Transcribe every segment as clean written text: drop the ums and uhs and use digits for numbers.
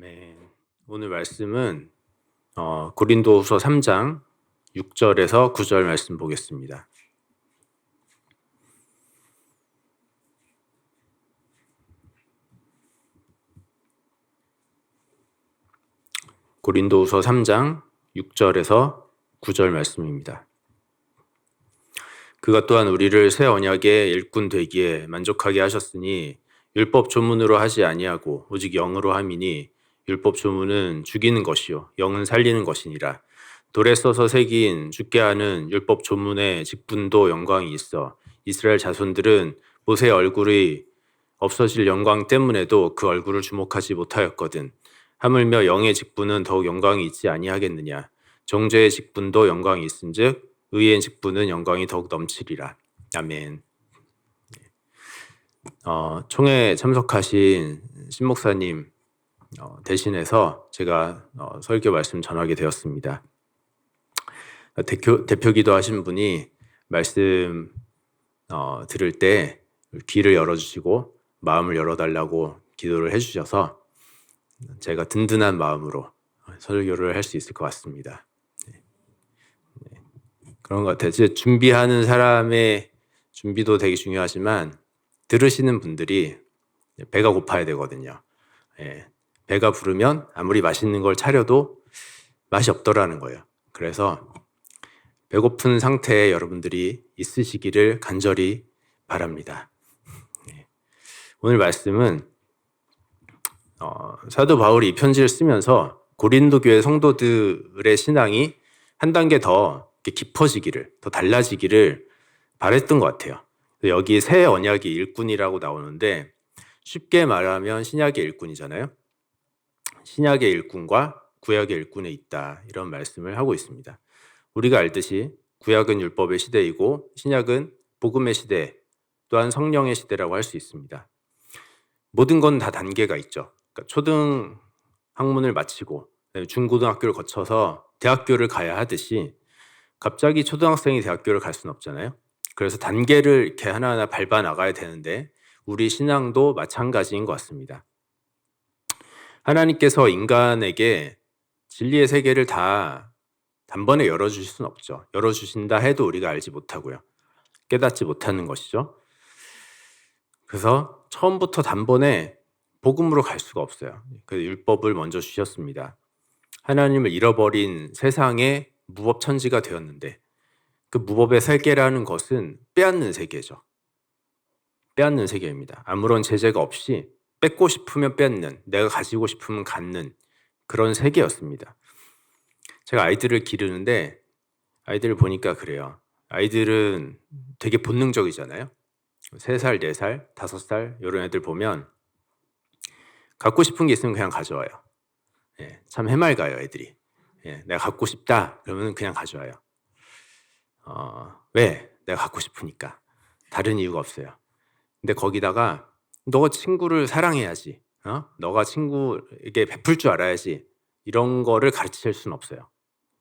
아멘. 오늘 말씀은 고린도후서 3장 6절에서 9절 말씀 보겠습니다. 고린도후서 3장 6절에서 9절 말씀입니다. 그가 또한 우리를 새 언약의 일꾼 되기에 만족하게 하셨으니 율법 조문으로 하지 아니하고 오직 영으로 함이니 율법 조문은 죽이는 것이요 영은 살리는 것이니라. 돌에 써서 새긴 죽게 하는 율법 조문의 직분도 영광이 있어 이스라엘 자손들은 모세의 얼굴이 없어질 영광 때문에도 그 얼굴을 주목하지 못하였거든. 하물며 영의 직분은 더욱 영광이 있지 아니하겠느냐. 정죄의 직분도 영광이 있은즉 의의 직분은 영광이 더욱 넘치리라. 아멘. 총회 참석하신 신목사님 대신해서 제가 설교 말씀 전하게 되었습니다. 대표 기도하신 분이 말씀 들을 때 귀를 열어주시고 마음을 열어달라고 기도를 해주셔서 제가 든든한 마음으로 설교를 할 수 있을 것 같습니다. 그런 것 같아요. 준비하는 사람의 준비도 되게 중요하지만 들으시는 분들이 배가 고파야 되거든요. 배가 부르면 아무리 맛있는 걸 차려도 맛이 없더라는 거예요. 그래서 배고픈 상태에 여러분들이 있으시기를 간절히 바랍니다. 오늘 말씀은 사도 바울이 이 편지를 쓰면서 고린도 교회 성도들의 신앙이 한 단계 더 깊어지기를, 더 달라지기를 바랬던 것 같아요. 여기 새 언약의 일꾼이라고 나오는데 쉽게 말하면 신약의 일꾼이잖아요. 신약의 일꾼과 구약의 일꾼에 있다, 이런 말씀을 하고 있습니다. 우리가 알듯이 구약은 율법의 시대이고 신약은 복음의 시대, 또한 성령의 시대라고 할 수 있습니다. 모든 건 다 단계가 있죠. 그러니까 초등 학문을 마치고 중고등학교를 거쳐서 대학교를 가야 하듯이 갑자기 초등학생이 대학교를 갈 수는 없잖아요. 그래서 단계를 이렇게 하나하나 밟아 나가야 되는데 우리 신앙도 마찬가지인 것 같습니다. 하나님께서 인간에게 진리의 세계를 다 단번에 열어주실 수는 없죠. 열어주신다 해도 우리가 알지 못하고요. 깨닫지 못하는 것이죠. 그래서 처음부터 단번에 복음으로 갈 수가 없어요. 그래서 율법을 먼저 주셨습니다. 하나님을 잃어버린 세상의 무법천지가 되었는데 그 무법의 세계라는 것은 빼앗는 세계죠. 빼앗는 세계입니다. 아무런 제재가 없이 뺏고 싶으면 뺏는, 내가 가지고 싶으면 갖는 그런 세계였습니다. 제가 아이들을 기르는데 아이들을 보니까 그래요. 아이들은 되게 본능적이잖아요. 3살, 4살, 5살 이런 애들 보면 갖고 싶은 게 있으면 그냥 가져와요. 참 해맑아요, 애들이. 내가 갖고 싶다 그러면 그냥 가져와요. 왜? 내가 갖고 싶으니까. 다른 이유가 없어요. 근데 거기다가 너가 친구를 사랑해야지, 너가 친구에게 베풀 줄 알아야지, 이런 거를 가르칠 수는 없어요.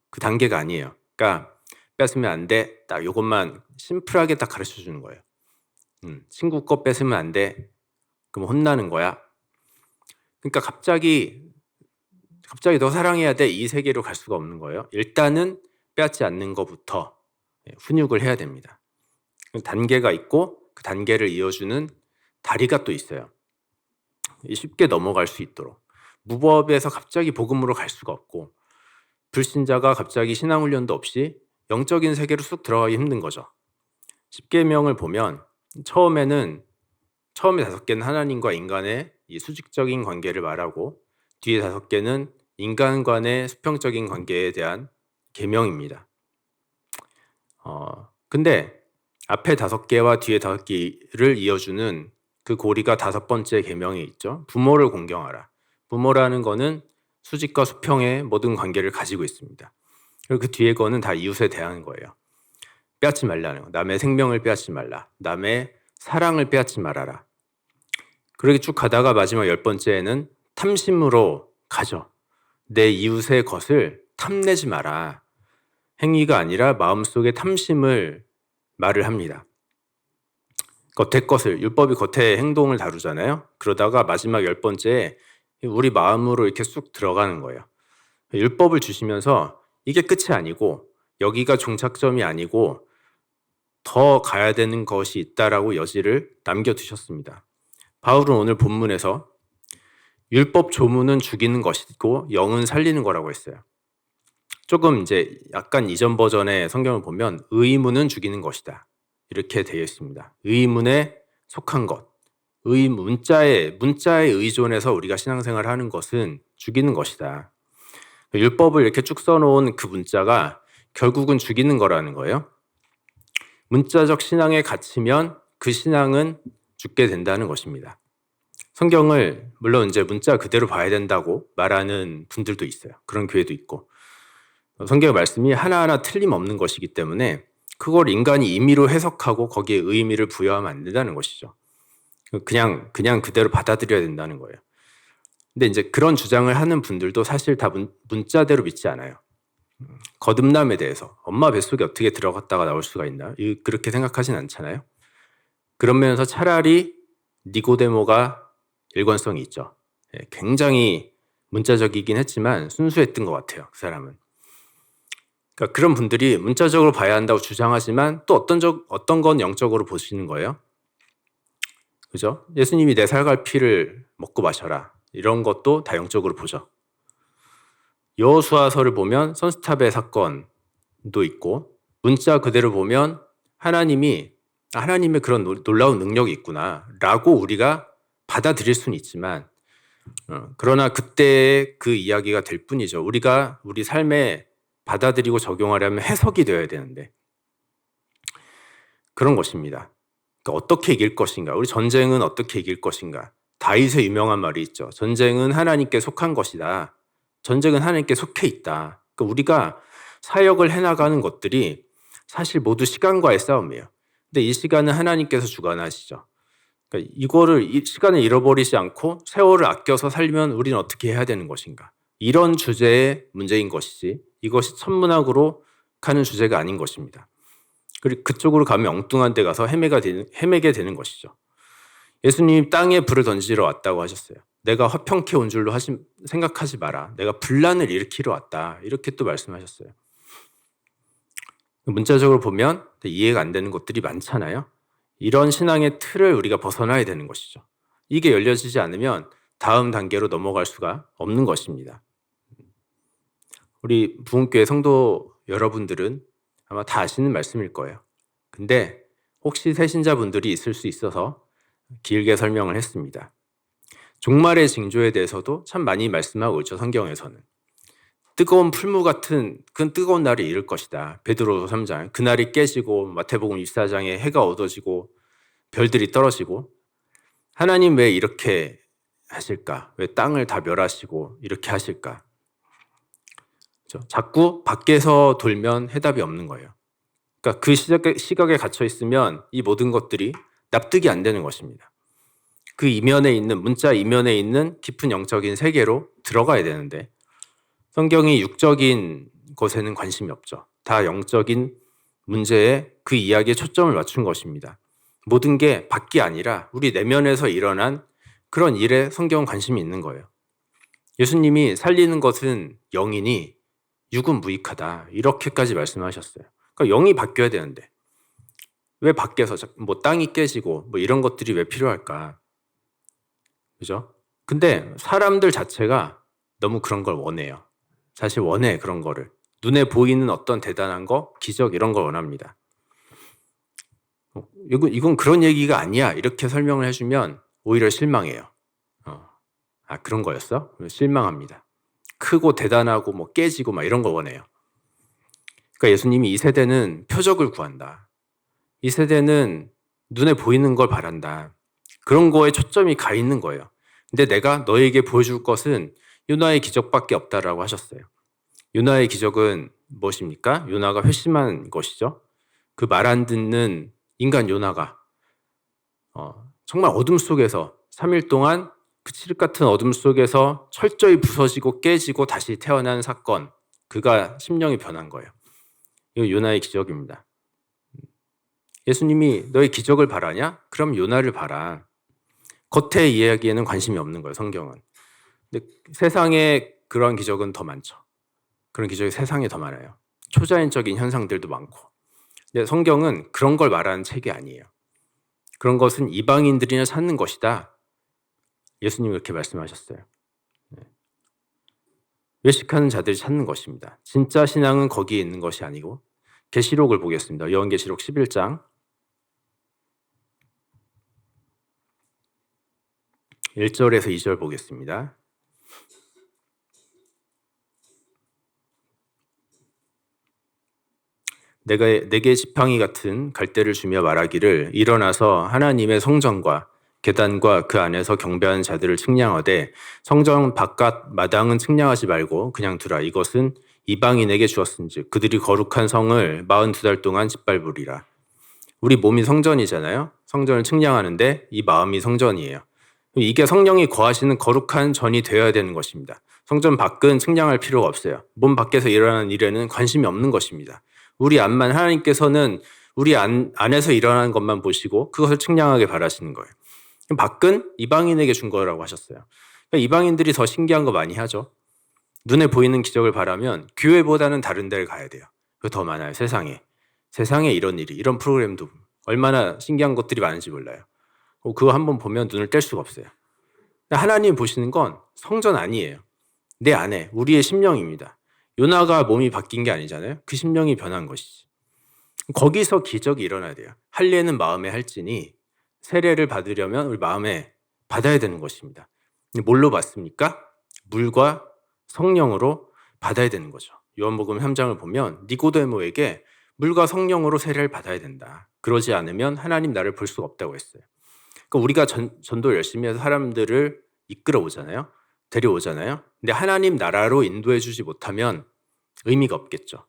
그 단계가 아니에요. 그러니까 뺏으면 안 돼, 딱 이것만 심플하게 딱 가르쳐 주는 거예요. 친구 거 뺏으면 안 돼, 그럼 혼나는 거야. 그러니까 갑자기 너 사랑해야 돼, 이 세계로 갈 수가 없는 거예요. 일단은 빼앗지 않는 것부터 훈육을 해야 됩니다. 단계가 있고 그 단계를 이어주는 다리가 또 있어요. 쉽게 넘어갈 수 있도록. 무법에서 갑자기 복음으로 갈 수가 없고 불신자가 갑자기 신앙훈련도 없이 영적인 세계로 쑥 들어가기 힘든 거죠. 십계명을 보면 처음에 5개는 하나님과 인간의 이 수직적인 관계를 말하고 뒤에 5개는 인간 간의 수평적인 관계에 대한 계명입니다. 근데 앞에 5개와 뒤에 5개를 이어주는 그 고리가 5번째 계명에 있죠. 부모를 공경하라. 부모라는 거는 수직과 수평의 모든 관계를 가지고 있습니다. 그리고 그 뒤에 거는 다 이웃에 대한 거예요. 빼앗지 말라는 거. 남의 생명을 빼앗지 말라. 남의 사랑을 빼앗지 말아라. 그렇게 쭉 가다가 마지막 10번째에는 탐심으로 가죠. 내 이웃의 것을 탐내지 마라. 행위가 아니라 마음속에 탐심을 말을 합니다. 겉의 것을, 율법이 겉의 행동을 다루잖아요. 그러다가 마지막 10번째에 우리 마음으로 이렇게 쑥 들어가는 거예요. 율법을 주시면서 이게 끝이 아니고 여기가 종착점이 아니고 더 가야 되는 것이 있다라고 여지를 남겨두셨습니다. 바울은 오늘 본문에서 율법 조문은 죽이는 것이고 영은 살리는 거라고 했어요. 조금 이제 약간 이전 버전의 성경을 보면 의문은 죽이는 것이다. 이렇게 되어 있습니다. 의문에 속한 것. 문자에 의존해서 우리가 신앙생활을 하는 것은 죽이는 것이다. 율법을 이렇게 쭉 써놓은 그 문자가 결국은 죽이는 거라는 거예요. 문자적 신앙에 갇히면 그 신앙은 죽게 된다는 것입니다. 성경을 물론 이제 문자 그대로 봐야 된다고 말하는 분들도 있어요. 그런 교회도 있고. 성경의 말씀이 하나하나 틀림없는 것이기 때문에 그걸 인간이 임의로 해석하고 거기에 의미를 부여하면 안 된다는 것이죠. 그냥 그대로 받아들여야 된다는 거예요. 근데 이제 그런 주장을 하는 분들도 사실 다 문자대로 믿지 않아요. 거듭남에 대해서 엄마 뱃속에 어떻게 들어갔다가 나올 수가 있나? 그렇게 생각하진 않잖아요. 그런 면에서 차라리 니고데모가 일관성이 있죠. 굉장히 문자적이긴 했지만 순수했던 것 같아요. 그 사람은. 그러니까 그런 분들이 문자적으로 봐야 한다고 주장하지만 또 어떤 건 영적으로 보시는 거예요. 그죠? 예수님이 내 살갈 피를 먹고 마셔라. 이런 것도 다 영적으로 보죠. 여호수아서를 보면 선스탑의 사건도 있고 문자 그대로 보면 하나님의 그런 놀라운 능력이 있구나라고 우리가 받아들일 수는 있지만 그러나 그때 그 이야기가 될 뿐이죠. 우리가 우리 삶에 받아들이고 적용하려면 해석이 되어야 되는데 그런 것입니다. 그러니까 어떻게 이길 것인가? 우리 전쟁은 어떻게 이길 것인가? 다윗의 유명한 말이 있죠. 전쟁은 하나님께 속한 것이다. 전쟁은 하나님께 속해 있다. 그러니까 우리가 사역을 해나가는 것들이 사실 모두 시간과의 싸움이에요. 근데 이 시간은 하나님께서 주관하시죠. 그러니까 이 시간을 잃어버리지 않고 세월을 아껴서 살면 우리는 어떻게 해야 되는 것인가? 이런 주제의 문제인 것이지 이것이 천문학으로 가는 주제가 아닌 것입니다. 그리고 그쪽으로 가면 엉뚱한 데 가서 헤매게 되는 것이죠. 예수님이 땅에 불을 던지러 왔다고 하셨어요. 내가 화평케 온 줄로 생각하지 마라. 내가 분란을 일으키러 왔다. 이렇게 또 말씀하셨어요. 문자적으로 보면 이해가 안 되는 것들이 많잖아요. 이런 신앙의 틀을 우리가 벗어나야 되는 것이죠. 이게 열려지지 않으면 다음 단계로 넘어갈 수가 없는 것입니다. 우리 부흥교회 성도 여러분들은 아마 다 아시는 말씀일 거예요. 근데 혹시 새신자분들이 있을 수 있어서 길게 설명을 했습니다. 종말의 징조에 대해서도 참 많이 말씀하고 있죠. 성경에서는. 뜨거운 풀무 같은 그 뜨거운 날이 이를 것이다. 베드로서 3장. 그날이 깨지고 마태복음 24장에 해가 어두워지고 별들이 떨어지고 하나님 왜 이렇게 하실까? 왜 땅을 다 멸하시고 이렇게 하실까? 그렇죠? 자꾸 밖에서 돌면 해답이 없는 거예요. 그러니까 그 시각에 갇혀 있으면 이 모든 것들이 납득이 안 되는 것입니다. 그 문자 이면에 있는 깊은 영적인 세계로 들어가야 되는데 성경이 육적인 것에는 관심이 없죠. 다 영적인 문제에 그 이야기에 초점을 맞춘 것입니다. 모든 게 밖이 아니라 우리 내면에서 일어난 그런 일에 성경은 관심이 있는 거예요. 예수님이 살리는 것은 영이니 육은 무익하다. 이렇게까지 말씀하셨어요. 그러니까 영이 바뀌어야 되는데 왜 밖에서 뭐 땅이 깨지고 뭐 이런 것들이 왜 필요할까? 그죠? 근데 사람들 자체가 너무 그런 걸 원해요. 사실 원해 그런 거를. 눈에 보이는 어떤 대단한 거, 기적 이런 걸 원합니다. 이건 그런 얘기가 아니야. 이렇게 설명을 해주면 오히려 실망해요. 그런 거였어? 실망합니다. 크고 대단하고 뭐 깨지고 막 이런 거 원해요. 그러니까 예수님이 이 세대는 표적을 구한다. 이 세대는 눈에 보이는 걸 바란다. 그런 거에 초점이 가 있는 거예요. 근데 내가 너에게 보여줄 것은 요나의 기적밖에 없다라고 하셨어요. 요나의 기적은 무엇입니까? 요나가 회심한 것이죠. 그 말 안 듣는 인간 요나가 정말 어둠 속에서 3일 동안 그 칠흑 같은 어둠 속에서 철저히 부서지고 깨지고 다시 태어난 사건, 그가 심령이 변한 거예요. 이거 요나의 기적입니다. 예수님이 너의 기적을 바라냐? 그럼 요나를 봐라. 겉의 이야기에는 관심이 없는 거예요, 성경은. 근데 세상에 그런 기적은 더 많죠. 그런 기적이 세상에 더 많아요. 초자연적인 현상들도 많고. 근데 성경은 그런 걸 말하는 책이 아니에요. 그런 것은 이방인들이나 찾는 것이다. 예수님이 그렇게 말씀하셨어요. 외식하는 자들이 찾는 것입니다. 진짜 신앙은 거기에 있는 것이 아니고 계시록을 보겠습니다. 요한계시록 11장 1절에서 2절 보겠습니다. 내가 내게 지팡이 같은 갈대를 주며 말하기를 일어나서 하나님의 성전과 계단과 그 안에서 경배하는 자들을 측량하되 성전 바깥 마당은 측량하지 말고 그냥 두라. 이것은 이방인에게 주었은즉 그들이 거룩한 성을 42달 동안 짓밟으리라. 우리 몸이 성전이잖아요. 성전을 측량하는데 이 마음이 성전이에요. 이게 성령이 거하시는 거룩한 전이 되어야 되는 것입니다. 성전 밖은 측량할 필요가 없어요. 몸 밖에서 일어나는 일에는 관심이 없는 것입니다. 우리 안만 하나님께서는 우리 안에서 일어나는 것만 보시고 그것을 측량하게 바라시는 거예요. 밖은 이방인에게 준 거라고 하셨어요. 그러니까 이방인들이 더 신기한 거 많이 하죠. 눈에 보이는 기적을 바라면 교회보다는 다른 데를 가야 돼요. 그거 더 많아요. 세상에 이런 일이, 이런 프로그램도 얼마나 신기한 것들이 많은지 몰라요. 그거 한번 보면 눈을 뗄 수가 없어요. 하나님 보시는 건 성전 아니에요. 내 안에 우리의 심령입니다. 요나가 몸이 바뀐 게 아니잖아요. 그 심령이 변한 것이지. 거기서 기적이 일어나야 돼요. 할례는 마음에 할지니 세례를 받으려면 우리 마음에 받아야 되는 것입니다. 뭘로 받습니까? 물과 성령으로 받아야 되는 거죠. 요한복음 3장을 보면 니고데모에게 물과 성령으로 세례를 받아야 된다. 그러지 않으면 하나님 나를 볼 수가 없다고 했어요. 그러니까 우리가 전도 열심히 해서 사람들을 이끌어 오잖아요. 데려오잖아요. 근데 하나님 나라로 인도해 주지 못하면 의미가 없겠죠.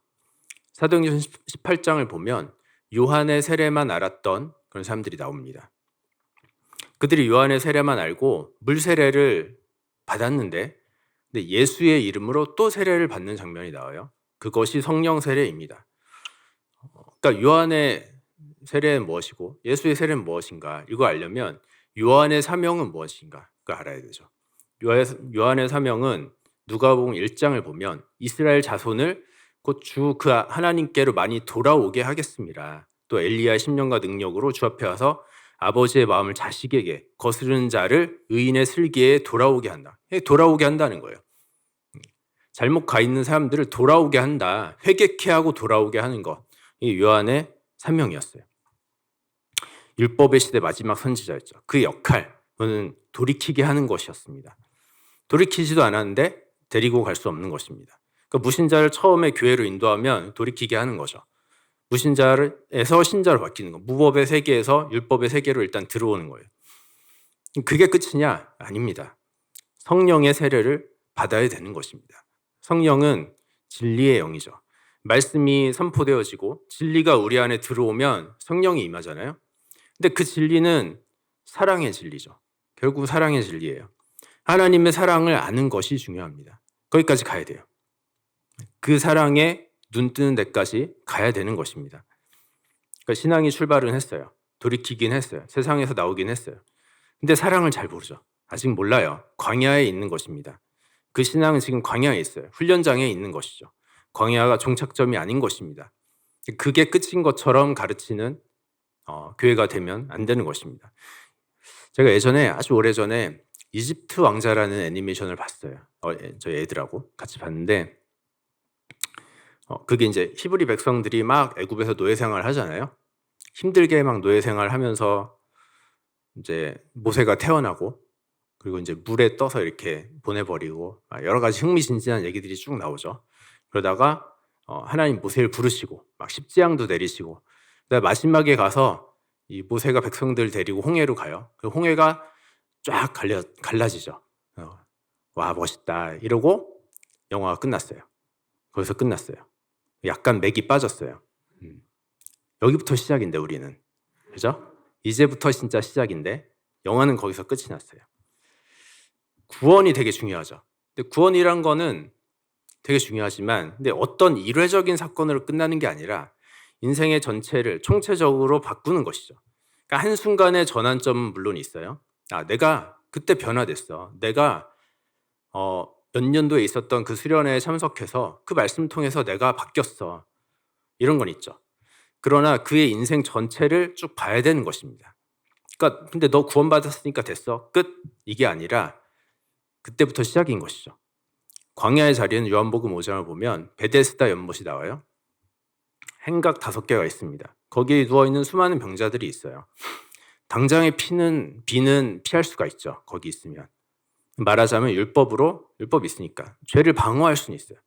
사도행전 18장을 보면 요한의 세례만 알았던 그런 사람들이 나옵니다. 그들이 요한의 세례만 알고 물 세례를 받았는데 근데 예수의 이름으로 또 세례를 받는 장면이 나와요. 그것이 성령 세례입니다. 그러니까 요한의 세례는 무엇이고 예수의 세례는 무엇인가 이거 알려면 요한의 사명은 무엇인가 그걸 알아야 되죠. 요한의 사명은 누가복음 1장을 보면 이스라엘 자손을 곧 주 그 하나님께로 많이 돌아오게 하겠습니다. 또 엘리야의 심령과 능력으로 주 앞에 와서 아버지의 마음을 자식에게 거스르는 자를 의인의 슬기에 돌아오게 한다. 돌아오게 한다는 거예요. 잘못 가 있는 사람들을 돌아오게 한다. 회개케 하고 돌아오게 하는 것. 이 요한의 사명이었어요. 율법의 시대 마지막 선지자였죠. 그 역할은 돌이키게 하는 것이었습니다. 돌이키지도 않았는데 데리고 갈 수 없는 것입니다. 그러니까 무신자를 처음에 교회로 인도하면 돌이키게 하는 거죠. 무신자에서 신자로 바뀌는 거. 무법의 세계에서 율법의 세계로 일단 들어오는 거예요. 그게 끝이냐? 아닙니다. 성령의 세례를 받아야 되는 것입니다. 성령은 진리의 영이죠. 말씀이 선포되어지고 진리가 우리 안에 들어오면 성령이 임하잖아요. 근데 그 진리는 사랑의 진리죠. 결국 사랑의 진리예요. 하나님의 사랑을 아는 것이 중요합니다. 거기까지 가야 돼요. 그 사랑에 눈 뜨는 데까지 가야 되는 것입니다. 그러니까 신앙이 출발은 했어요. 돌이키긴 했어요. 세상에서 나오긴 했어요. 근데 사랑을 잘 모르죠. 아직 몰라요. 광야에 있는 것입니다. 그 신앙은 지금 광야에 있어요. 훈련장에 있는 것이죠. 광야가 종착점이 아닌 것입니다. 그게 끝인 것처럼 가르치는 교회가 되면 안 되는 것입니다. 제가 예전에 아주 오래전에 이집트 왕자라는 애니메이션을 봤어요. 저희 애들하고 같이 봤는데 그게 이제 히브리 백성들이 막 애굽에서 노예 생활을 하잖아요. 힘들게 막 노예 생활을 하면서 이제 모세가 태어나고 그리고 이제 물에 떠서 이렇게 보내버리고 여러 가지 흥미진진한 얘기들이 쭉 나오죠. 그러다가 하나님 모세를 부르시고 막 십지양도 내리시고 그다음에 마지막에 가서 이 모세가 백성들 데리고 홍해로 가요. 그 홍해가 쫙 갈라지죠. 와 멋있다 이러고 영화가 끝났어요. 거기서 끝났어요. 약간 맥이 빠졌어요. 여기부터 시작인데 우리는 그죠? 이제부터 진짜 시작인데 영화는 거기서 끝이 났어요. 구원이 되게 중요하죠. 근데 구원이란 거는 되게 중요하지만 근데 어떤 일회적인 사건으로 끝나는 게 아니라 인생의 전체를 총체적으로 바꾸는 것이죠. 그러니까 한순간의 전환점은 물론 있어요. 내가 그때 변화됐어. 내가 몇 년도에 있었던 그 수련회에 참석해서 그 말씀 통해서 내가 바뀌었어. 이런 건 있죠. 그러나 그의 인생 전체를 쭉 봐야 되는 것입니다. 그러니까 근데 너 구원받았으니까 됐어. 끝. 이게 아니라 그때부터 시작인 것이죠. 광야의 자리는 요한복음 5장을 보면 베데스다 연못이 나와요. 행각 5개가 있습니다. 거기에 누워있는 수많은 병자들이 있어요. 당장의 비는 피할 수가 있죠. 거기 있으면. 말하자면 율법이 있으니까 죄를 방어할 수는 있어요.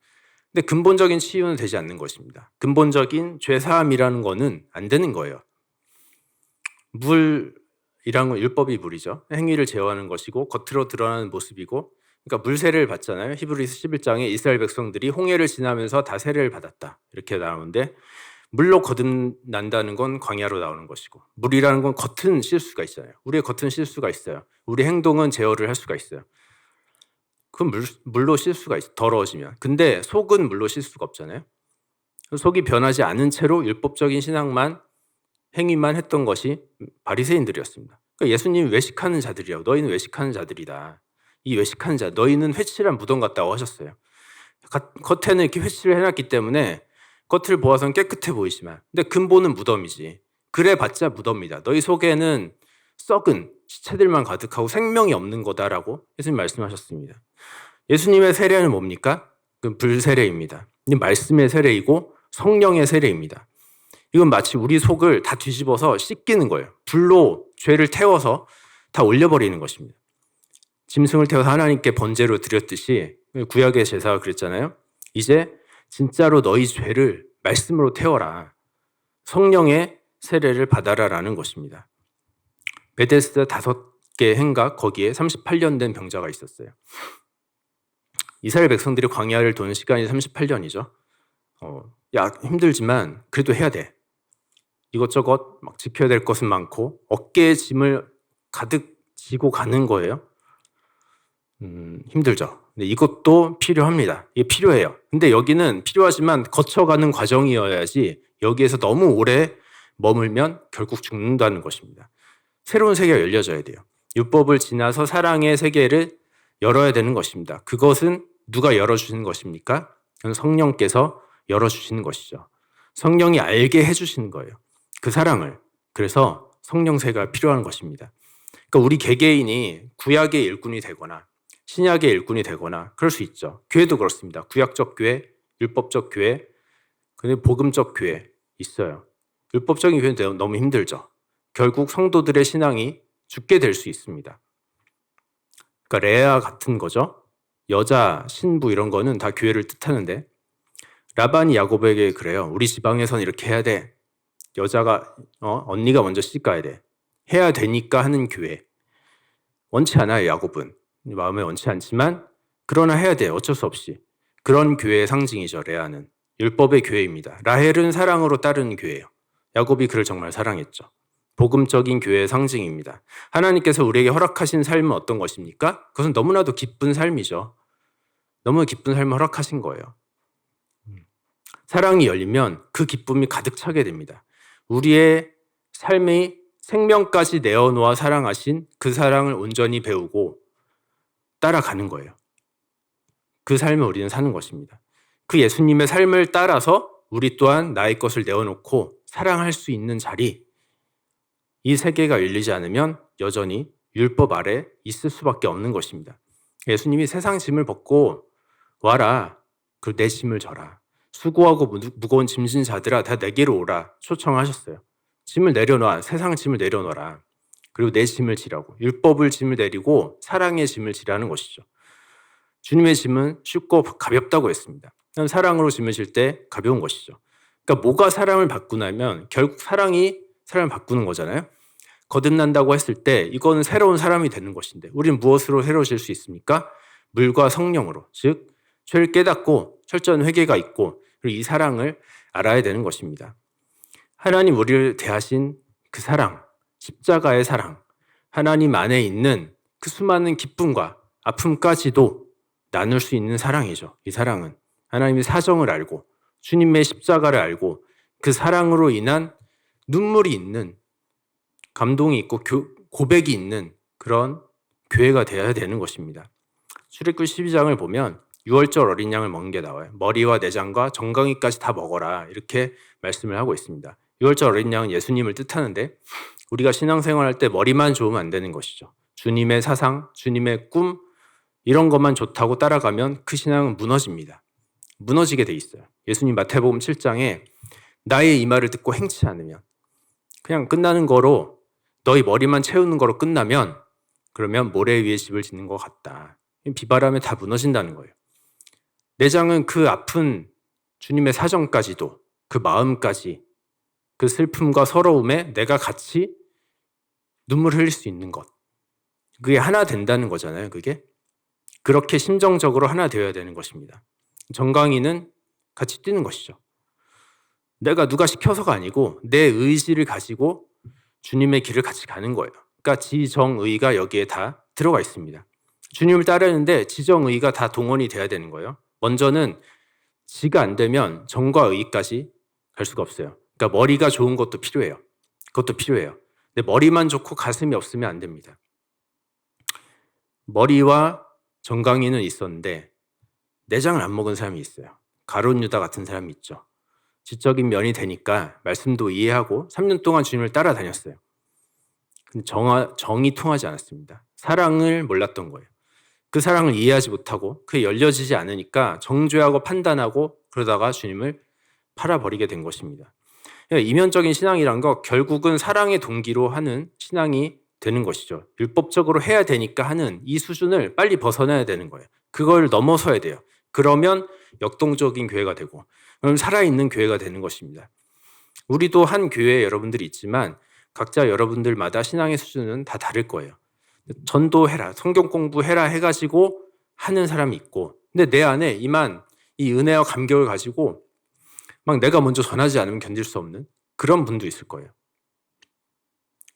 근데 근본적인 치유는 되지 않는 것입니다. 근본적인 죄 사함이라는 거는 안 되는 거예요. 물이란 건 율법이 물이죠. 행위를 제어하는 것이고 겉으로 드러나는 모습이고, 그러니까 물 세례를 받잖아요. 히브리서 11장에 이스라엘 백성들이 홍해를 지나면서 다 세례를 받았다. 이렇게 나오는데 물로 거듭난다는 건 광야로 나오는 것이고, 물이라는 건 겉은 실수가 있잖아요. 우리의 겉은 실수가 있어요. 우리 행동은 제어를 할 수가 있어요. 그건 물로 실 수가 있어, 더러워지면. 근데 속은 물로 실 수가 없잖아요. 속이 변하지 않은 채로 율법적인 신앙만, 행위만 했던 것이 바리새인들이었습니다. 그러니까 예수님이 외식하는 자들이라고, 너희는 외식하는 자들이다. 이 외식하는 자, 너희는 회칠한 무덤 같다고 하셨어요. 겉에는 이렇게 회칠을 해놨기 때문에 겉을 보아서는 깨끗해 보이지만, 근데 근본은 무덤이지. 그래 봤자 무덤이다. 너희 속에는 썩은 시체들만 가득하고 생명이 없는 거다라고 예수님 말씀하셨습니다. 예수님의 세례는 뭡니까? 그 불세례입니다. 말씀의 세례이고 성령의 세례입니다. 이건 마치 우리 속을 다 뒤집어서 씻기는 거예요. 불로 죄를 태워서 다 올려버리는 것입니다. 짐승을 태워서 하나님께 번제로 드렸듯이 구약의 제사가 그랬잖아요. 이제 진짜로 너희 죄를 말씀으로 태워라. 성령의 세례를 받아라라는 것입니다. 베데스다 5개 행각, 거기에 38년 된 병자가 있었어요. 이스라엘 백성들이 광야를 도는 시간이 38년이죠. 야, 힘들지만 그래도 해야 돼. 이것저것 막 지켜야 될 것은 많고 어깨에 짐을 가득 지고 가는 거예요. 힘들죠. 근데 이것도 필요합니다. 이게 필요해요. 근데 여기는 필요하지만 거쳐가는 과정이어야지, 여기에서 너무 오래 머물면 결국 죽는다는 것입니다. 새로운 세계가 열려져야 돼요. 율법을 지나서 사랑의 세계를 열어야 되는 것입니다. 그것은 누가 열어주시는 것입니까? 성령께서 열어주시는 것이죠. 성령이 알게 해주시는 거예요. 그 사랑을. 그래서 성령세가 필요한 것입니다. 그러니까 우리 개개인이 구약의 일꾼이 되거나 신약의 일꾼이 되거나 그럴 수 있죠. 교회도 그렇습니다. 구약적 교회, 율법적 교회, 근데 복음적 교회 있어요. 율법적인 교회는 너무 힘들죠. 결국 성도들의 신앙이 죽게 될 수 있습니다. 그러니까 레아 같은 거죠. 여자, 신부 이런 거는 다 교회를 뜻하는데, 라반이 야곱에게 그래요. 우리 지방에선 이렇게 해야 돼. 여자가 언니가 먼저 시집 가야 돼. 해야 되니까 하는 교회. 원치 않아요, 야곱은. 마음에 원치 않지만 그러나 해야 돼요. 어쩔 수 없이. 그런 교회의 상징이죠, 레아는. 율법의 교회입니다. 라헬은 사랑으로 따르는 교회예요. 야곱이 그를 정말 사랑했죠. 복음적인 교회의 상징입니다. 하나님께서 우리에게 허락하신 삶은 어떤 것입니까? 그것은 너무나도 기쁜 삶이죠. 너무 기쁜 삶을 허락하신 거예요. 사랑이 열리면 그 기쁨이 가득 차게 됩니다. 우리의 삶의 생명까지 내어놓아 사랑하신 그 사랑을 온전히 배우고 따라가는 거예요. 그 삶을 우리는 사는 것입니다. 그 예수님의 삶을 따라서 우리 또한 나의 것을 내어놓고 사랑할 수 있는 자리, 이 세계가 열리지 않으면 여전히 율법 아래 있을 수밖에 없는 것입니다. 예수님이 세상 짐을 벗고 와라. 그리고 내 짐을 져라. 수고하고 무거운 짐진 자들아 다 내게로 오라 초청하셨어요. 짐을 내려놔. 세상 짐을 내려놔라. 그리고 내 짐을 지라고. 율법을 짐을 내리고 사랑의 짐을 지라는 것이죠. 주님의 짐은 쉽고 가볍다고 했습니다. 사랑으로 짐을 질 때 가벼운 것이죠. 그러니까 뭐가 사람을 바꾸냐면 결국 사랑이 사람을 바꾸는 거잖아요. 거듭난다고 했을 때 이거는 새로운 사람이 되는 것인데 우리는 무엇으로 새로워질 수 있습니까? 물과 성령으로. 즉 죄를 깨닫고 철저한 회개가 있고 그리고 이 사랑을 알아야 되는 것입니다. 하나님 우리를 대하신 그 사랑, 십자가의 사랑, 하나님 안에 있는 그 수많은 기쁨과 아픔까지도 나눌 수 있는 사랑이죠. 이 사랑은 하나님의 사정을 알고 주님의 십자가를 알고 그 사랑으로 인한 눈물이 있는, 감동이 있고 고백이 있는 그런 교회가 되어야 되는 것입니다. 출애굽기 12장을 보면 유월절 어린 양을 먹는 게 나와요. 머리와 내장과 정강이까지 다 먹어라 이렇게 말씀을 하고 있습니다. 유월절 어린 양은 예수님을 뜻하는데 우리가 신앙생활할 때 머리만 좋으면 안 되는 것이죠. 주님의 사상, 주님의 꿈 이런 것만 좋다고 따라가면 그 신앙은 무너집니다. 무너지게 돼 있어요. 예수님 마태복음 7장에 나의 이 말을 듣고 행치 않으면 그냥 끝나는 거로 너희 머리만 채우는 거로 끝나면 그러면 모래 위에 집을 짓는 것 같다. 비바람에 다 무너진다는 거예요. 내장은 그 아픈 주님의 사정까지도 그 마음까지 그 슬픔과 서러움에 내가 같이 눈물 흘릴 수 있는 것. 그게 하나 된다는 거잖아요. 그게. 그렇게 심정적으로 하나 되어야 되는 것입니다. 정강이는 같이 뛰는 것이죠. 내가 누가 시켜서가 아니고 내 의지를 가지고 주님의 길을 같이 가는 거예요. 그러니까 지정의가 여기에 다 들어가 있습니다. 주님을 따르는데 지정의가 다 동원이 돼야 되는 거예요. 먼저는 지가 안 되면 정과 의까지 갈 수가 없어요. 그러니까 머리가 좋은 것도 필요해요. 그것도 필요해요. 근데 머리만 좋고 가슴이 없으면 안 됩니다. 머리와 정강이는 있었는데 내장을 안 먹은 사람이 있어요. 가룟 유다 같은 사람이 있죠. 지적인 면이 되니까 말씀도 이해하고 3년 동안 주님을 따라다녔어요. 근데 정이 통하지 않았습니다. 사랑을 몰랐던 거예요. 그 사랑을 이해하지 못하고 그게 열려지지 않으니까 정죄하고 판단하고 그러다가 주님을 팔아버리게 된 것입니다. 이면적인 신앙이란 거 결국은 사랑의 동기로 하는 신앙이 되는 것이죠. 율법적으로 해야 되니까 하는 이 수준을 빨리 벗어나야 되는 거예요. 그걸 넘어서야 돼요. 그러면 역동적인 교회가 되고 그럼 살아있는 교회가 되는 것입니다. 우리도 한 교회에 여러분들이 있지만 각자 여러분들마다 신앙의 수준은 다 다를 거예요. 전도해라, 성경 공부해라 해가지고 하는 사람이 있고 근데 내 안에 이만 이 은혜와 감격을 가지고 막 내가 먼저 전하지 않으면 견딜 수 없는 그런 분도 있을 거예요.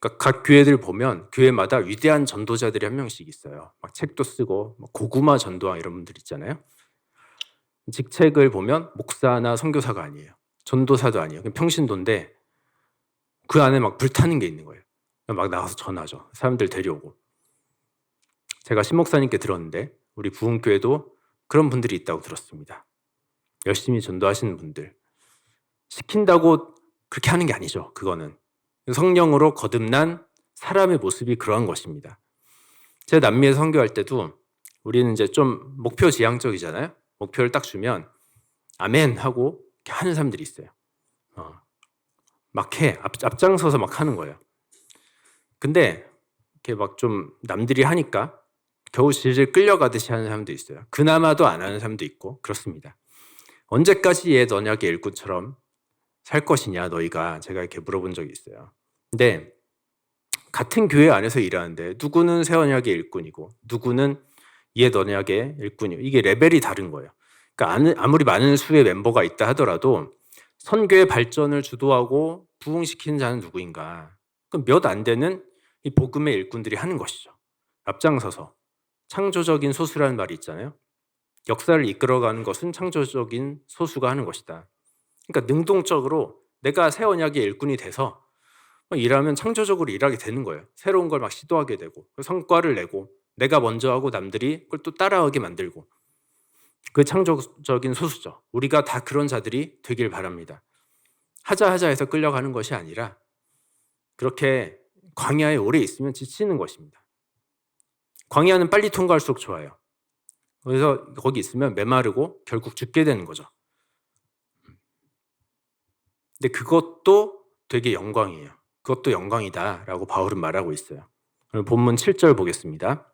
그러니까 각 교회들 보면 교회마다 위대한 전도자들이 한 명씩 있어요. 막 책도 쓰고 고구마 전도왕 이런 분들 있잖아요. 직책을 보면 목사나 선교사가 아니에요. 전도사도 아니에요. 그냥 평신도인데 그 안에 막 불타는 게 있는 거예요. 막 나가서 전하죠. 사람들 데려오고. 제가 신목사님께 들었는데 우리 부흥교회도 그런 분들이 있다고 들었습니다. 열심히 전도하시는 분들. 시킨다고 그렇게 하는 게 아니죠. 그거는. 성령으로 거듭난 사람의 모습이 그러한 것입니다. 제가 남미에 선교할 때도 우리는 이제 좀 목표 지향적이잖아요. 목표를 딱 주면 아멘 하고 이렇게 하는 사람들이 있어요. 막 해. 앞장서서 막 하는 거예요. 근데 이렇게 막 좀 남들이 하니까 겨우 질질 끌려가듯이 하는 사람도 있어요. 그나마도 안 하는 사람도 있고 그렇습니다. 언제까지 옛 언약의 일꾼처럼 살 것이냐 너희가 제가 이렇게 물어본 적이 있어요. 근데 같은 교회 안에서 일하는데 누구는 새 언약의 일꾼이고 누구는 옛 언약의 일꾼이고 이게 레벨이 다른 거예요. 그러니까 아무리 많은 수의 멤버가 있다 하더라도 선교의 발전을 주도하고 부흥시키는 자는 누구인가? 그럼 몇 안 되는 이 복음의 일꾼들이 하는 것이죠. 앞장서서 창조적인 소수라는 말이 있잖아요. 역사를 이끌어가는 것은 창조적인 소수가 하는 것이다. 그러니까 능동적으로 내가 새 언약의 일꾼이 돼서 일하면 창조적으로 일하게 되는 거예요. 새로운 걸 막 시도하게 되고 성과를 내고 내가 먼저 하고 남들이 그걸 또 따라하게 만들고 그 창조적인 소수죠. 우리가 다 그런 자들이 되길 바랍니다. 하자 해서 끌려가는 것이 아니라 그렇게 광야에 오래 있으면 지치는 것입니다. 광야는 빨리 통과할수록 좋아요. 그래서 거기 있으면 메마르고 결국 죽게 되는 거죠. 근데 그것도 되게 영광이에요. 그것도 영광이다라고 바울은 말하고 있어요. 본문 7절 보겠습니다.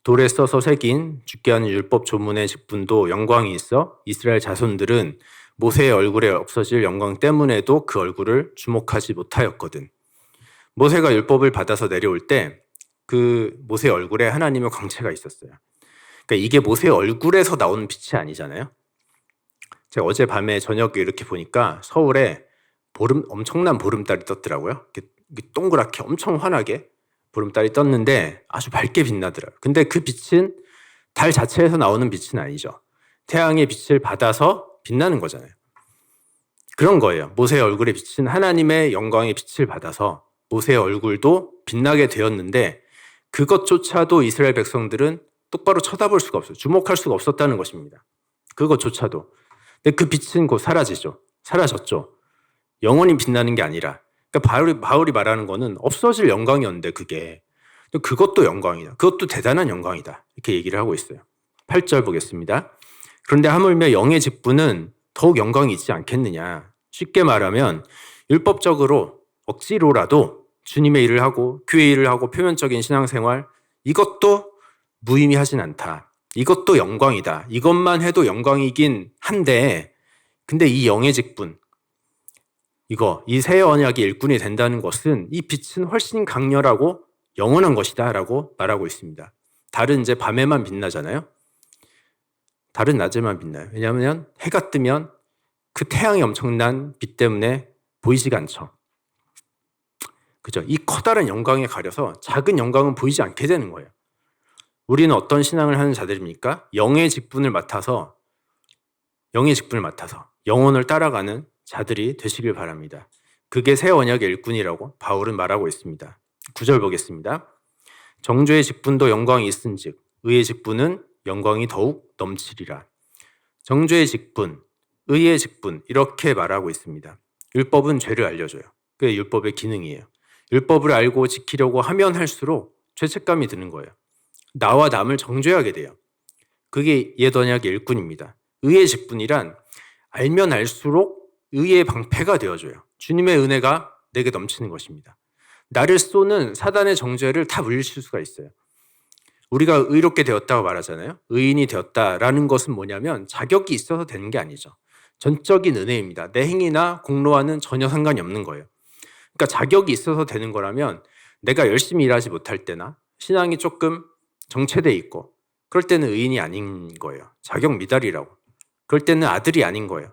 돌에 써서 새긴 죽게 하는 율법 조문의 직분도 영광이 있어 이스라엘 자손들은 모세의 얼굴에 없어질 영광 때문에도 그 얼굴을 주목하지 못하였거든. 모세가 율법을 받아서 내려올 때 그 모세의 얼굴에 하나님의 광채가 있었어요. 그러니까 이게 모세의 얼굴에서 나오는 빛이 아니잖아요. 제가 어제 밤에 저녁에 이렇게 보니까 서울에 엄청난 보름달이 떴더라고요. 이렇게 동그랗게 엄청 환하게 보름달이 떴는데 아주 밝게 빛나더라고요. 근데 그 빛은 달 자체에서 나오는 빛은 아니죠. 태양의 빛을 받아서 빛나는 거잖아요. 그런 거예요. 모세의 얼굴에 비친 하나님의 영광의 빛을 받아서 모세의 얼굴도 빛나게 되었는데 그것조차도 이스라엘 백성들은 똑바로 쳐다볼 수가 없어요. 주목할 수가 없었다는 것입니다. 그것조차도. 근데 그 빛은 곧 사라지죠. 사라졌죠. 영원히 빛나는 게 아니라. 그러니까 바울이 말하는 거는 없어질 영광이었는데 그것도 영광이다. 그것도 대단한 영광이다. 이렇게 얘기를 하고 있어요. 8절 보겠습니다. 그런데 하물며 영의 직분은 더욱 영광이 있지 않겠느냐. 쉽게 말하면 율법적으로 억지로라도 주님의 일을 하고 교회 일을 하고 표면적인 신앙생활 이것도 무의미하진 않다. 이것도 영광이다. 이것만 해도 영광이긴 한데 근데 이 영의 직분 이 새 언약의 일꾼이 된다는 것은 이 빛은 훨씬 강렬하고 영원한 것이다 라고 말하고 있습니다. 달은 이제 밤에만 빛나잖아요. 달은 낮에만 빛나요. 왜냐하면 해가 뜨면 그 태양의 엄청난 빛 때문에 보이지가 않죠. 그죠? 이 커다란 영광에 가려서 작은 영광은 보이지 않게 되는 거예요. 우리는 어떤 신앙을 하는 자들입니까? 영의 직분을 맡아서 영혼을 따라가는 자들이 되시길 바랍니다. 그게 새 언약의 일꾼이라고 바울은 말하고 있습니다. 9절 보겠습니다. 정죄의 직분도 영광이 있은즉 의의 직분은 영광이 더욱 넘치리라. 정죄의 직분, 의의 직분 이렇게 말하고 있습니다. 율법은 죄를 알려줘요. 그게 율법의 기능이에요. 율법을 알고 지키려고 하면 할수록 죄책감이 드는 거예요. 나와 남을 정죄하게 돼요. 그게 옛 언약의 일꾼입니다. 의의 직분이란 알면 알수록 의의 방패가 되어줘요. 주님의 은혜가 내게 넘치는 것입니다. 나를 쏘는 사단의 정죄를 다 물리칠 수가 있어요. 우리가 의롭게 되었다고 말하잖아요. 의인이 되었다라는 것은 뭐냐면 자격이 있어서 되는 게 아니죠. 전적인 은혜입니다. 내 행위나 공로와는 전혀 상관이 없는 거예요. 그러니까 자격이 있어서 되는 거라면 내가 열심히 일하지 못할 때나 신앙이 조금 정체돼 있고 그럴 때는 의인이 아닌 거예요. 자격 미달이라고. 그럴 때는 아들이 아닌 거예요.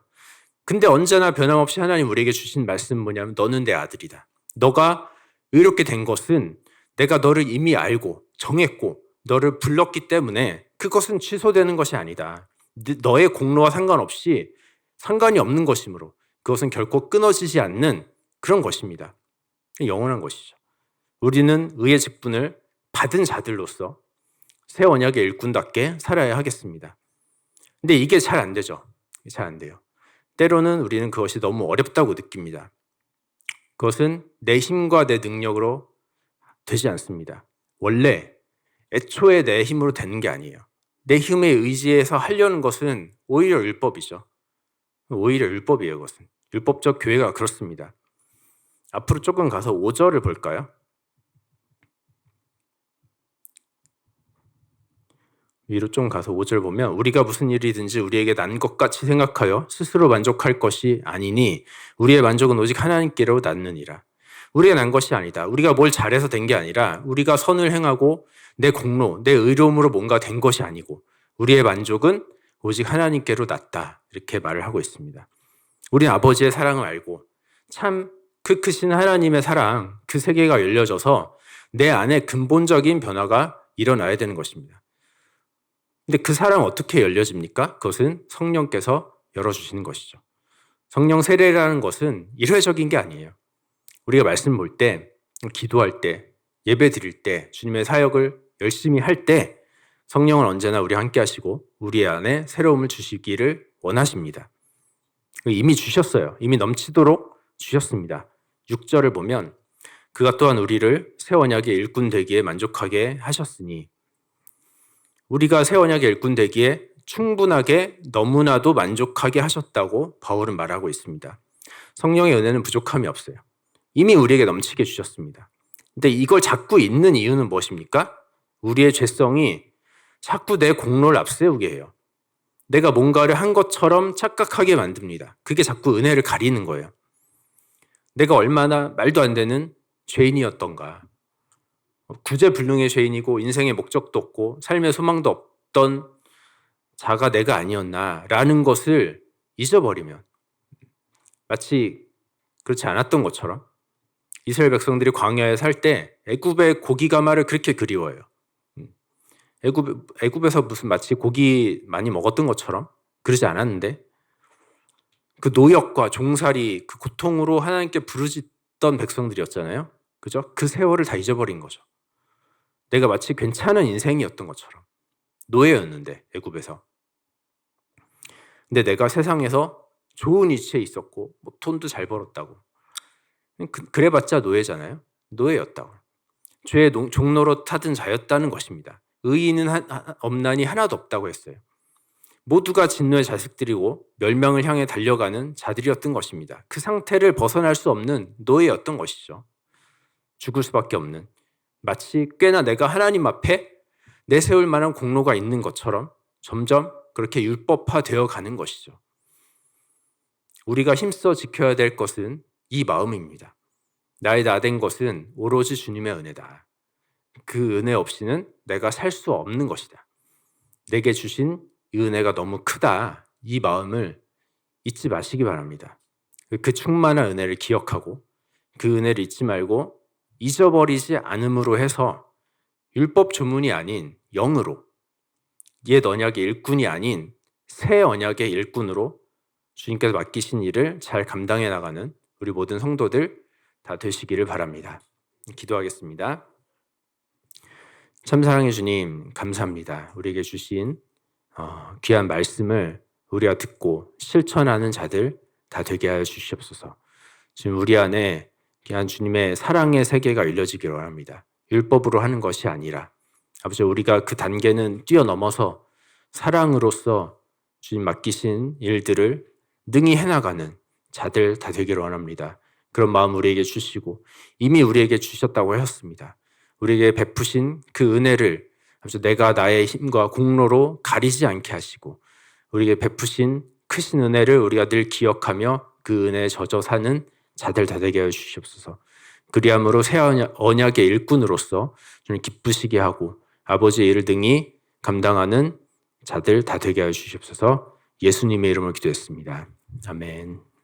근데 언제나 변함없이 하나님 우리에게 주신 말씀은 뭐냐면 너는 내 아들이다. 너가 의롭게 된 것은 내가 너를 이미 알고 정했고 너를 불렀기 때문에 그것은 취소되는 것이 아니다. 너의 공로와 상관없이 상관이 없는 것이므로 그것은 결코 끊어지지 않는 그런 것입니다. 영원한 것이죠. 우리는 의의 직분을 받은 자들로서 새 언약의 일꾼답게 살아야 하겠습니다. 근데 이게 잘 안 되죠. 잘 안 돼요. 때로는 우리는 그것이 너무 어렵다고 느낍니다. 그것은 내 힘과 내 능력으로 되지 않습니다. 원래 애초에 내 힘으로 되는 게 아니에요. 내 힘에 의지해서 하려는 것은 오히려 율법이죠. 오히려 율법이에요. 그것은. 율법적 교회가 그렇습니다. 앞으로 조금 가서 5절을 볼까요? 위로 좀 가서 5절 보면 우리가 무슨 일이든지 우리에게 난 것 같이 생각하여 스스로 만족할 것이 아니니 우리의 만족은 오직 하나님께로 낳느니라. 우리가 난 것이 아니다. 우리가 뭘 잘해서 된 게 아니라 우리가 선을 행하고 내 공로, 내 의로움으로 뭔가 된 것이 아니고 우리의 만족은 오직 하나님께로 낳다. 이렇게 말을 하고 있습니다. 우리는 아버지의 사랑을 알고 참 그 크신 하나님의 사랑, 그 세계가 열려져서 내 안에 근본적인 변화가 일어나야 되는 것입니다. 근데 그 사랑은 어떻게 열려집니까? 그것은 성령께서 열어주시는 것이죠. 성령 세례라는 것은 일회적인 게 아니에요. 우리가 말씀 볼 때, 기도할 때, 예배 드릴 때, 주님의 사역을 열심히 할 때 성령은 언제나 우리와 함께 하시고 우리 안에 새로움을 주시기를 원하십니다. 이미 주셨어요. 이미 넘치도록 주셨습니다. 6절을 보면 그가 또한 우리를 새 언약의 일꾼 되기에 만족하게 하셨으니 우리가 새 언약의 일꾼 되기에 충분하게 너무나도 만족하게 하셨다고 바울은 말하고 있습니다. 성령의 은혜는 부족함이 없어요. 이미 우리에게 넘치게 주셨습니다. 근데 이걸 잡고 있는 이유는 무엇입니까? 우리의 죄성이 자꾸 내 공로를 앞세우게 해요. 내가 뭔가를 한 것처럼 착각하게 만듭니다. 그게 자꾸 은혜를 가리는 거예요. 내가 얼마나 말도 안 되는 죄인이었던가. 구제불능의 죄인이고 인생의 목적도 없고 삶의 소망도 없던 자가 내가 아니었나라는 것을 잊어버리면 마치 그렇지 않았던 것처럼 이스라엘 백성들이 광야에 살 때 애굽의 고기가마를 그렇게 그리워해요. 애굽에서 무슨 마치 고기 많이 먹었던 것처럼 그러지 않았는데 그 노역과 종살이 그 고통으로 하나님께 부르짖던 백성들이었잖아요. 그죠? 그 세월을 다 잊어버린 거죠. 내가 마치 괜찮은 인생이었던 것처럼. 노예였는데 애굽에서. 근데 내가 세상에서 좋은 위치에 있었고 뭐 돈도 잘 벌었다고. 그래봤자 노예잖아요. 노예였다고. 죄의 종로로 타든 자였다는 것입니다. 의인은 없나니 하나도 없다고 했어요. 모두가 진노의 자식들이고 멸망을 향해 달려가는 자들이었던 것입니다. 그 상태를 벗어날 수 없는 노예였던 것이죠. 죽을 수밖에 없는. 마치 꽤나 내가 하나님 앞에 내세울 만한 공로가 있는 것처럼 점점 그렇게 율법화되어 가는 것이죠. 우리가 힘써 지켜야 될 것은 이 마음입니다. 나의 나된 것은 오로지 주님의 은혜다. 그 은혜 없이는 내가 살 수 없는 것이다. 내게 주신 이 은혜가 너무 크다. 이 마음을 잊지 마시기 바랍니다. 그 충만한 은혜를 기억하고 그 은혜를 잊지 말고 잊어버리지 않음으로 해서 율법 조문이 아닌 영으로 옛 언약의 일꾼이 아닌 새 언약의 일꾼으로 주님께서 맡기신 일을 잘 감당해 나가는 우리 모든 성도들 다 되시기를 바랍니다. 기도하겠습니다. 참 사랑해 주님 감사합니다. 우리에게 주신 귀한 말씀을 우리가 듣고 실천하는 자들 다 되게 하여 주시옵소서. 지금 우리 안에 귀한 주님의 사랑의 세계가 일러지기를 원합니다. 율법으로 하는 것이 아니라 아버지 우리가 그 단계는 뛰어넘어서 사랑으로서 주님 맡기신 일들을 능히 해나가는 자들 다 되기를 원합니다. 그런 마음 우리에게 주시고 이미 우리에게 주셨다고 하셨습니다. 우리에게 베푸신 그 은혜를 아버지 내가 나의 힘과 공로로 가리지 않게 하시고 우리에게 베푸신 크신 은혜를 우리가 늘 기억하며 그 은혜에 젖어 사는 자들 다 되게 하여 주시옵소서. 그리함으로 새 언약의 일꾼으로서 좀 기쁘시게 하고 아버지의 일을 능히 감당하는 자들 다 되게 하여 주시옵소서. 예수님의 이름으로 기도했습니다. 아멘.